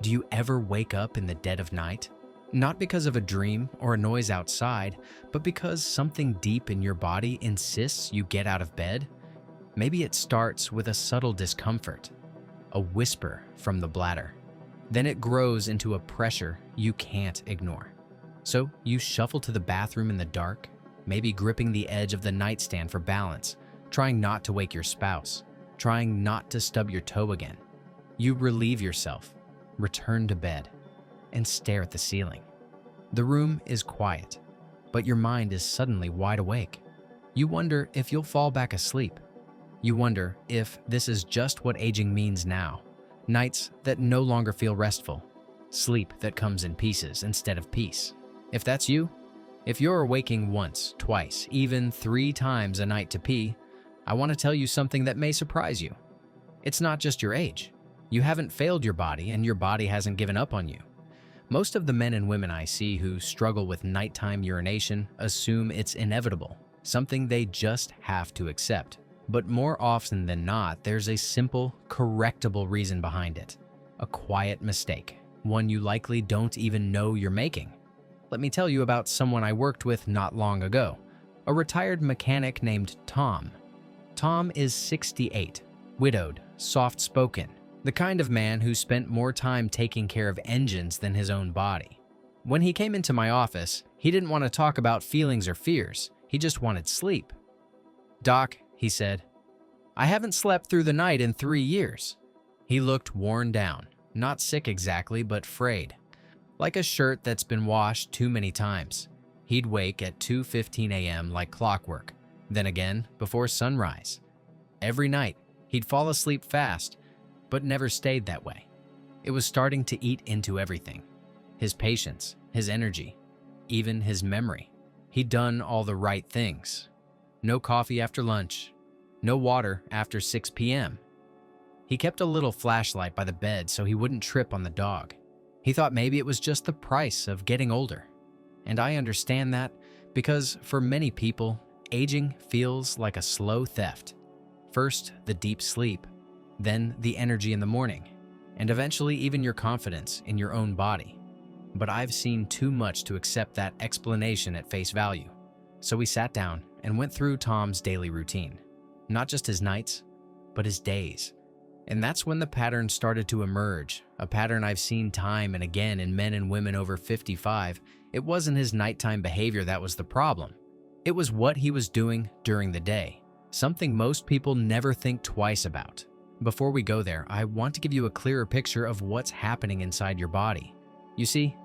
Do you ever wake up in the dead of night? Not because of a dream or a noise outside, but because something deep in your body insists you get out of bed? Maybe it starts with a subtle discomfort, a whisper from the bladder. Then it grows into a pressure you can't ignore. So you shuffle to the bathroom in the dark, maybe gripping the edge of the nightstand for balance, trying not to wake your spouse, trying not to stub your toe again. You relieve yourself, return to bed, and stare at the ceiling. The room is quiet, but your mind is suddenly wide awake. You wonder if you'll fall back asleep. You wonder if this is just what aging means now. Nights that no longer feel restful. Sleep that comes in pieces instead of peace. If that's you, if you're waking once, twice, even 3 times a night to pee, I want to tell you something that may surprise you. It's not just your age. You haven't failed your body, and your body hasn't given up on you. Most of the men and women I see who struggle with nighttime urination assume it's inevitable, something they just have to accept. But more often than not, there's a simple, correctable reason behind it. A quiet mistake, one you likely don't even know you're making. Let me tell you about someone I worked with not long ago, a retired mechanic named Tom. Tom is 68, widowed, soft-spoken, the kind of man who spent more time taking care of engines than his own body. When he came into my office, he didn't want to talk about feelings or fears. He just wanted sleep. "Doc," he said, "I haven't slept through the night in 3 years." He looked worn down, not sick exactly, but frayed, like a shirt that's been washed too many times. He'd wake at 2:15 a.m. like clockwork, then again before sunrise. Every night, he'd fall asleep fast, but never stayed that way. It was starting to eat into everything. His patience, his energy, even his memory. He'd done all the right things. No coffee after lunch, no water after 6 p.m. He kept a little flashlight by the bed so he wouldn't trip on the dog. He thought maybe it was just the price of getting older. And I understand that because for many people, aging feels like a slow theft. First, the deep sleep, then the energy in the morning, and eventually even your confidence in your own body. But I've seen too much to accept that explanation at face value. So we sat down and went through Tom's daily routine. Not just his nights, but his days. And that's when the pattern started to emerge, a pattern I've seen time and again in men and women over 55. It wasn't his nighttime behavior that was the problem. It was what he was doing during the day, something most people never think twice about. Before we go there, I want to give you a clearer picture of what's happening inside your body. You see,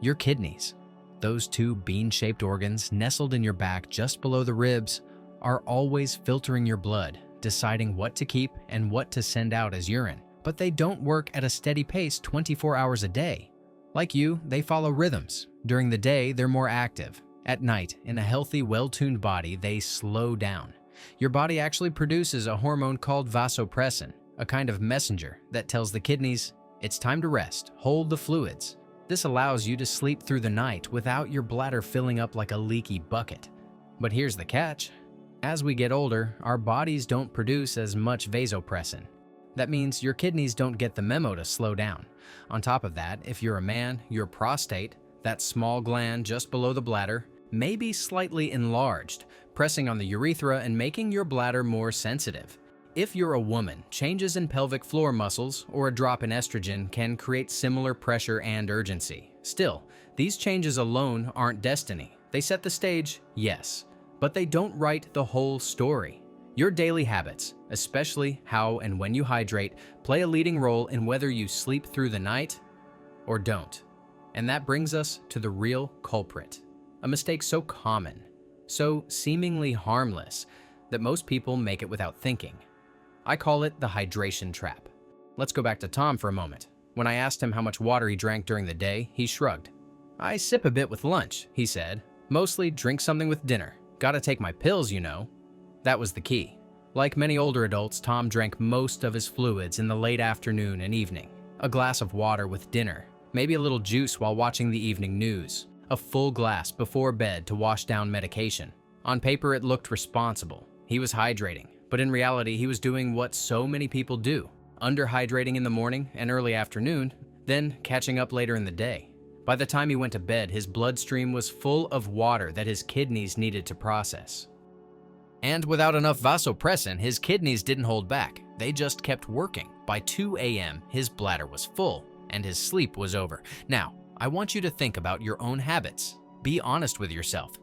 your kidneys, those 2 bean-shaped organs nestled in your back just below the ribs, are always filtering your blood, deciding what to keep and what to send out as urine. But they don't work at a steady pace 24 hours a day. Like you, they follow rhythms. During the day, they're more active. At night, in a healthy, well-tuned body, they slow down. Your body actually produces a hormone called vasopressin, a kind of messenger that tells the kidneys, it's time to rest, hold the fluids. This allows you to sleep through the night without your bladder filling up like a leaky bucket. But here's the catch. As we get older, our bodies don't produce as much vasopressin. That means your kidneys don't get the memo to slow down. On top of that, if you're a man, your prostate, that small gland just below the bladder, may be slightly enlarged, pressing on the urethra and making your bladder more sensitive. If you're a woman, changes in pelvic floor muscles or a drop in estrogen can create similar pressure and urgency. Still, these changes alone aren't destiny. They set the stage, yes, but they don't write the whole story. Your daily habits, especially how and when you hydrate, play a leading role in whether you sleep through the night or don't. And that brings us to the real culprit, a mistake so common, so seemingly harmless, that most people make it without thinking. I call it the hydration trap. Let's go back to Tom for a moment. When I asked him how much water he drank during the day, he shrugged. "I sip a bit with lunch," he said. "Mostly drink something with dinner. Gotta take my pills, you know." That was the key. Like many older adults, Tom drank most of his fluids in the late afternoon and evening. A glass of water with dinner, maybe a little juice while watching the evening news, a full glass before bed to wash down medication. On paper, it looked responsible. He was hydrating, but in reality, he was doing what so many people do. Underhydrating in the morning and early afternoon, Then, catching up later in the day. By the time he went to bed, his bloodstream was full of water that his kidneys needed to process. And without enough vasopressin, his kidneys didn't hold back. They just kept working. By 2 a.m., his bladder was full and his sleep was over. Now, I want you to think about your own habits. Be honest with yourself.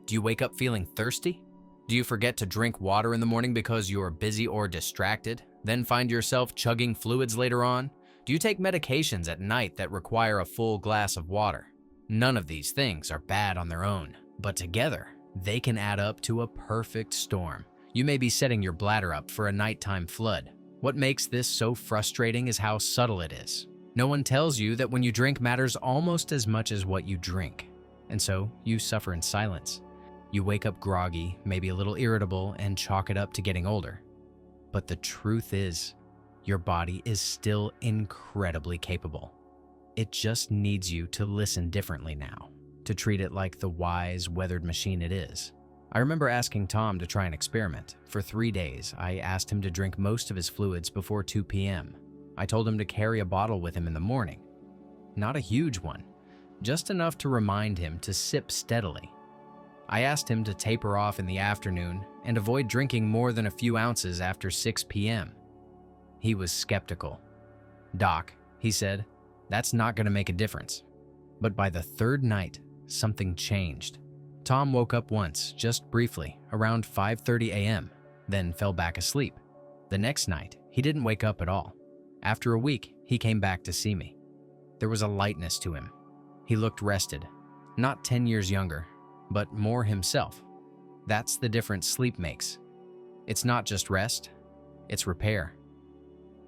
Do you wake up feeling thirsty? Do you forget to drink water in the morning because you are busy or distracted, then find yourself chugging fluids later on? Do you take medications at night that require a full glass of water? None of these things are bad on their own, but together, they can add up to a perfect storm. You may be setting your bladder up for a nighttime flood. What makes this so frustrating is how subtle it is. No one tells you that when you drink matters almost as much as what you drink. And so, you suffer in silence. You wake up groggy, maybe a little irritable, and chalk it up to getting older. But the truth is, your body is still incredibly capable. It just needs you to listen differently now, to treat it like the wise, weathered machine it is. I remember asking Tom to try an experiment. For 3 days, I asked him to drink most of his fluids before 2 p.m. I told him to carry a bottle with him in the morning. Not a huge one, just enough to remind him to sip steadily. I asked him to taper off in the afternoon and avoid drinking more than a few ounces after 6 p.m. He was skeptical. "Doc," he said, "that's not going to make a difference." But by the third night, something changed. Tom woke up once, just briefly, around 5:30 a.m., then fell back asleep. The next night, he didn't wake up at all. After a week, he came back to see me. There was a lightness to him. He looked rested, not 10 years younger, but more himself. That's the difference sleep makes. It's not just rest, it's repair.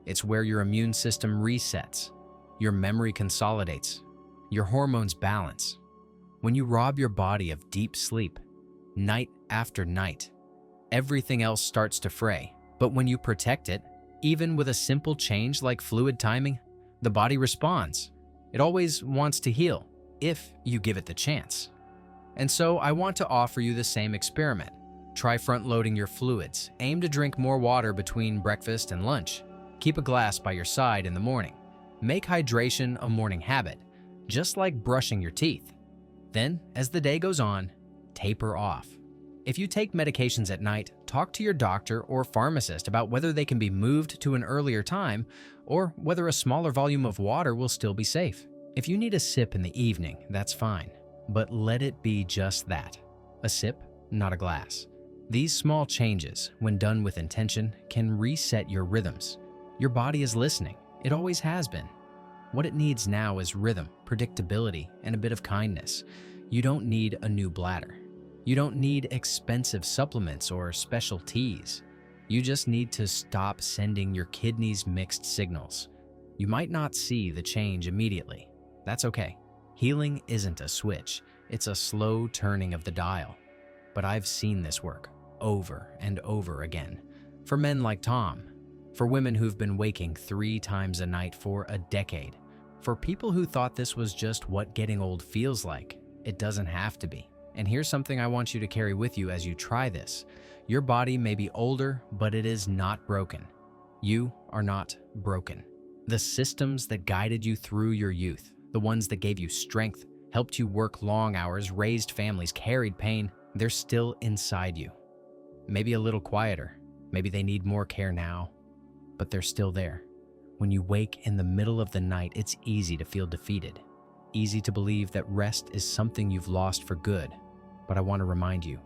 It's where your immune system resets, your memory consolidates, your hormones balance. When you rob your body of deep sleep, night after night, everything else starts to fray. But when you protect it, even with a simple change like fluid timing, the body responds. It always wants to heal, if you give it the chance. And so I want to offer you the same experiment. Try front-loading your fluids. Aim to drink more water between breakfast and lunch. Keep a glass by your side in the morning. Make hydration a morning habit, just like brushing your teeth. Then, as the day goes on, taper off. If you take medications at night, talk to your doctor or pharmacist about whether they can be moved to an earlier time or whether a smaller volume of water will still be safe. If you need a sip in the evening, that's fine, but let it be just that, a sip, not a glass. These small changes, when done with intention, can reset your rhythms. Your body is listening. It always has been. What it needs now is rhythm, predictability, and a bit of kindness. You don't need a new bladder. You don't need expensive supplements or special teas. You just need to stop sending your kidneys mixed signals. You might not see the change immediately. That's okay. Healing isn't a switch. It's a slow turning of the dial. But I've seen this work over and over again. For men like Tom, for women who've been waking 3 times a night for a decade, for people who thought this was just what getting old feels like. It doesn't have to be. And here's something I want you to carry with you as you try this. Your body may be older, but it is not broken. You are not broken. The systems that guided you through your youth, the ones that gave you strength, helped you work long hours, raised families, carried pain, they're still inside you. Maybe a little quieter. Maybe they need more care now, but they're still there. When you wake in the middle of the night, it's easy to feel defeated. Easy to believe that rest is something you've lost for good. But I want to remind you,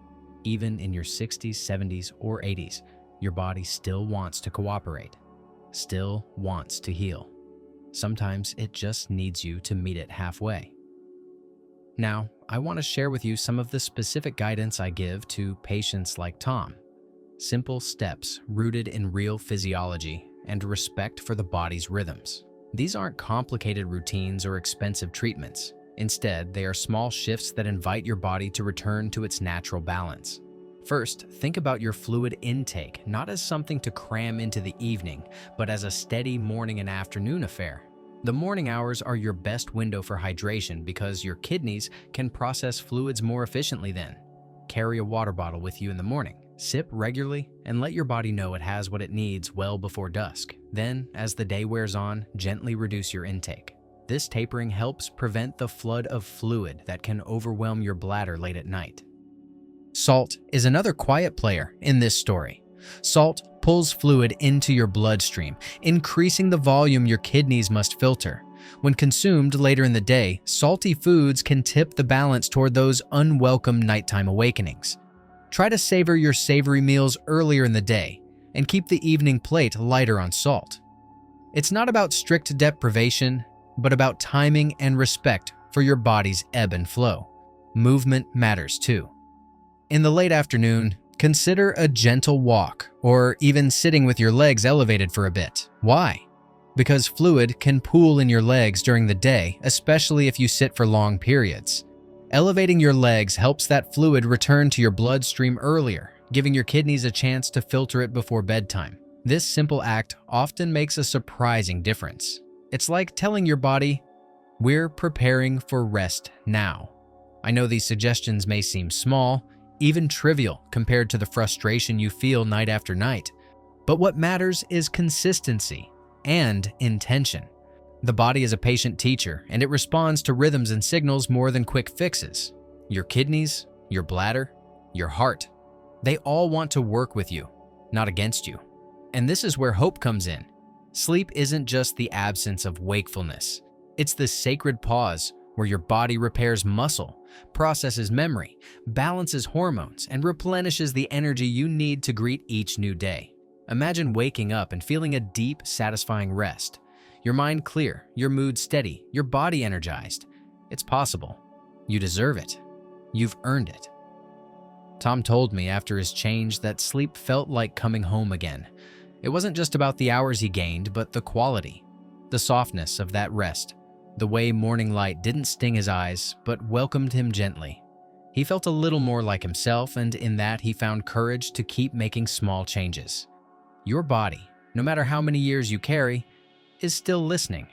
even in your 60s, 70s, or 80s, your body still wants to cooperate, still wants to heal. Sometimes it just needs you to meet it halfway. Now, I want to share with you some of the specific guidance I give to patients like Tom. Simple steps rooted in real physiology and respect for the body's rhythms. These aren't complicated routines or expensive treatments. Instead, they are small shifts that invite your body to return to its natural balance. First, think about your fluid intake, not as something to cram into the evening, but as a steady morning and afternoon affair. The morning hours are your best window for hydration because your kidneys can process fluids more efficiently then. Carry a water bottle with you in the morning. Sip regularly and let your body know it has what it needs well before dusk. Then, as the day wears on, gently reduce your intake. This tapering helps prevent the flood of fluid that can overwhelm your bladder late at night. Salt is another quiet player in this story. Salt pulls fluid into your bloodstream, increasing the volume your kidneys must filter. When consumed later in the day, salty foods can tip the balance toward those unwelcome nighttime awakenings. Try to savor your savory meals earlier in the day and keep the evening plate lighter on salt. It's not about strict deprivation, but about timing and respect for your body's ebb and flow. Movement matters too. In the late afternoon, consider a gentle walk or even sitting with your legs elevated for a bit. Why? Because fluid can pool in your legs during the day, especially if you sit for long periods. Elevating your legs helps that fluid return to your bloodstream earlier, giving your kidneys a chance to filter it before bedtime. This simple act often makes a surprising difference. It's like telling your body, "We're preparing for rest now." I know these suggestions may seem small, even trivial compared to the frustration you feel night after night, but what matters is consistency and intention. The body is a patient teacher, and it responds to rhythms and signals more than quick fixes. Your kidneys, your bladder, your heart, they all want to work with you, not against you. And this is where hope comes in. Sleep isn't just the absence of wakefulness. It's the sacred pause where your body repairs muscle, processes memory, balances hormones, and replenishes the energy you need to greet each new day. Imagine waking up and feeling a deep, satisfying rest. Your mind clear, your mood steady, your body energized. It's possible. You deserve it. You've earned it. Tom told me after his change that sleep felt like coming home again. It wasn't just about the hours he gained, but the quality, the softness of that rest, the way morning light didn't sting his eyes, but welcomed him gently. He felt a little more like himself, and in that he found courage to keep making small changes. Your body, no matter how many years you carry, is still listening.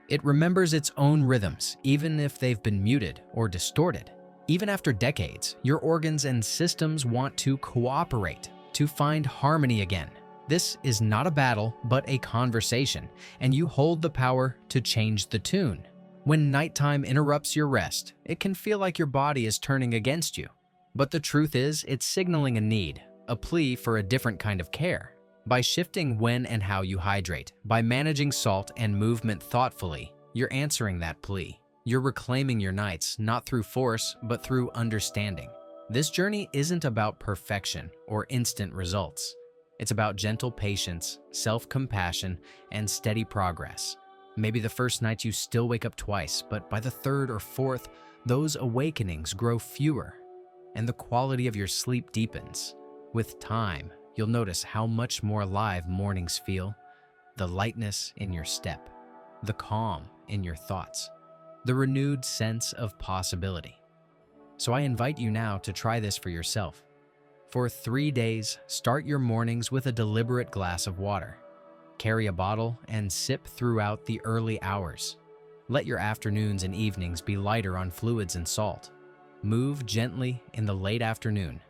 It remembers its own rhythms, even if they've been muted or distorted. Even after decades, your organs and systems want to cooperate, to find harmony again. This is not a battle, but a conversation, and you hold the power to change the tune. When nighttime interrupts your rest, it can feel like your body is turning against you. But the truth is, it's signaling a need, a plea for a different kind of care. By shifting when and how you hydrate, by managing salt and movement thoughtfully, you're answering that plea. You're reclaiming your nights, not through force, but through understanding. This journey isn't about perfection or instant results. It's about gentle patience, self-compassion, and steady progress. Maybe the first night you still wake up twice, but by the third or fourth, those awakenings grow fewer, and the quality of your sleep deepens. With time, you'll notice how much more alive mornings feel, the lightness in your step, the calm in your thoughts, the renewed sense of possibility. So I invite you now to try this for yourself. For 3 days, start your mornings with a deliberate glass of water. Carry a bottle and sip throughout the early hours. Let your afternoons and evenings be lighter on fluids and salt. Move gently in the late afternoon.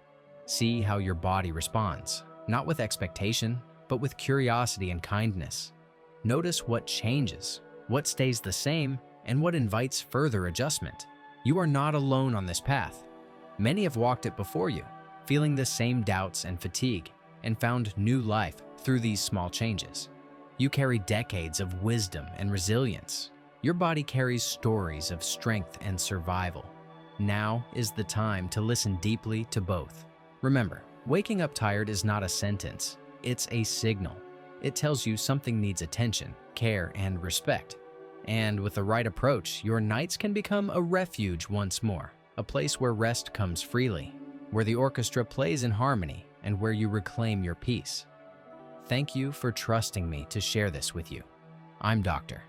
See how your body responds, not with expectation, but with curiosity and kindness. Notice what changes, what stays the same, and what invites further adjustment. You are not alone on this path. Many have walked it before you, feeling the same doubts and fatigue, and found new life through these small changes. You carry decades of wisdom and resilience. Your body carries stories of strength and survival. Now is the time to listen deeply to both. Remember, waking up tired is not a sentence, it's a signal. It tells you something needs attention, care, and respect. And with the right approach, your nights can become a refuge once more, a place where rest comes freely, where the orchestra plays in harmony, and where you reclaim your peace. Thank you for trusting me to share this with you. I'm Dr.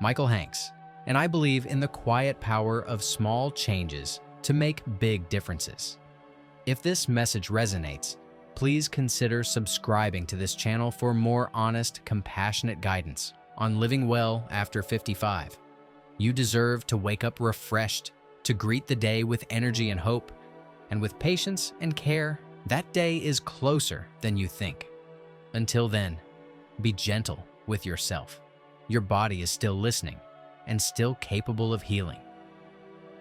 Michael Hanks, and I believe in the quiet power of small changes to make big differences. If this message resonates, please consider subscribing to this channel for more honest, compassionate guidance on living well after 55. You deserve to wake up refreshed, to greet the day with energy and hope, and with patience and care, that day is closer than you think. Until then, be gentle with yourself. Your body is still listening, and still capable of healing.